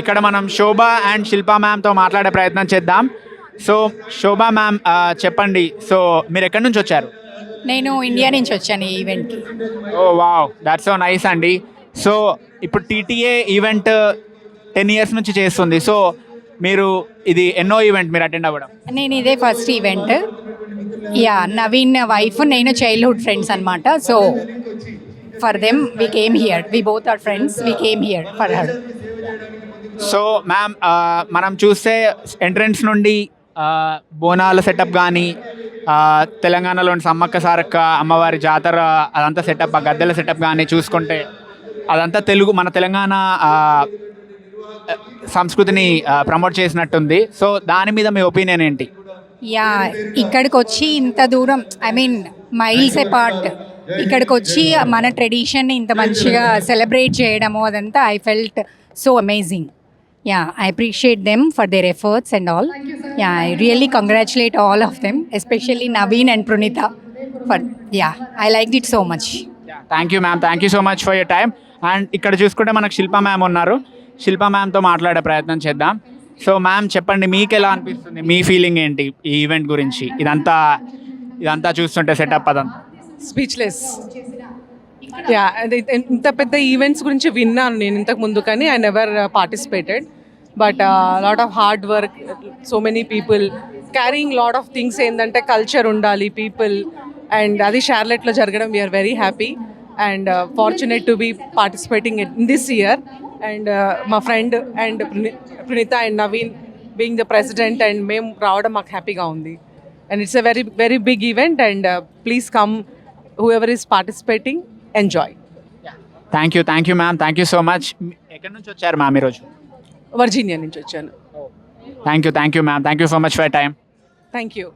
ఇక్కడ మనం శోభ అండ్ శిల్పా మ్యామ్తో మాట్లాడే ప్రయత్నం చేద్దాం. సో శోభా మ్యామ్ చెప్పండి, సో మీరు ఎక్కడి నుంచి వచ్చారు? నేను ఇండియా నుంచి వచ్చాను ఈ ఈవెంట్కి. ఓ వావ్, దట్స్ సో నైస్ అండి. సో ఇప్పుడు టీటీఏ ఈవెంట్ 10 years నుంచి చేస్తుంది. సో మీరు ఇది ఎన్నో ఈవెంట్ మీరు అటెండ్ అవ్వడం? నేను ఇదే first event. Yeah, Naveen wife నేను చైల్డ్హుడ్ ఫ్రెండ్స్ అనమాట. So for them we came here, we both are friends, we came here for her. So ma'am మనం చూస్తే ఎంట్రన్స్ నుండి బోనాల సెటప్ కానీ తెలంగాణలోని సమ్మక్క సారక్క అమ్మవారి జాతర అదంతా సెటప్, గద్దెల సెటప్ కానీ చూసుకుంటే అదంతా తెలుగు మన తెలంగాణ సంస్కృతిని ప్రమోట్ చేసినట్టుంది. సో దాని మీద మీ ఒపీనియన్ ఏంటి? యా, ఇక్కడికి వచ్చి ఇంత దూరం, ఐ మీన్ మైల్స్ అపార్ట్, ఇక్కడికి వచ్చి మన ట్రెడిషన్ని ఇంత మంచిగా సెలబ్రేట్ చేయడము అదంతా I felt so amazing. Yeah, I appreciate them for their efforts and all. Yeah, I really congratulate all of them, especially Naveen and Prunita. I liked it so much. Thank you ma'am, thank you so much for your time. And ఇక్కడ చూసుకుంటే మనకు Shilpa ma'am ఉన్నారు. శిల్పా మ్యామ్తో మాట్లాడే ప్రయత్నం చేద్దాం. So ma'am చెప్పండి, మీకు ఎలా అనిపిస్తుంది, మీ ఫీలింగ్ ఏంటి ఈ ఈవెంట్ గురించి? ఇదంతా చూస్తుంటే సెటప్ అదంతా స్పీచ్లెస్. యా, ఇంత పెద్ద ఈవెంట్స్ గురించి విన్నాను నేను ఇంతకు ముందు, కానీ I never participated. But lot of hard work, so many people carrying lot of things. ఏంటంటే కల్చర్ ఉండాలి, పీపుల్, అండ్ అది షార్లెట్లో జరగడం we're very happy and fortunate to be participating in this year. And మా friend and Praneetha and Naveen being the president and మేము రావడం మాకు హ్యాపీగా ఉంది. And it's a very very big event and please come whoever is participating, enjoy. Thank you ma'am, thank you so much. ఎక్కడి నుంచి వచ్చారు ma'am ఈరోజు? వర్జీనియా నుంచి వచ్చాను. Thank you ma'am, thank you so much for time. Thank you.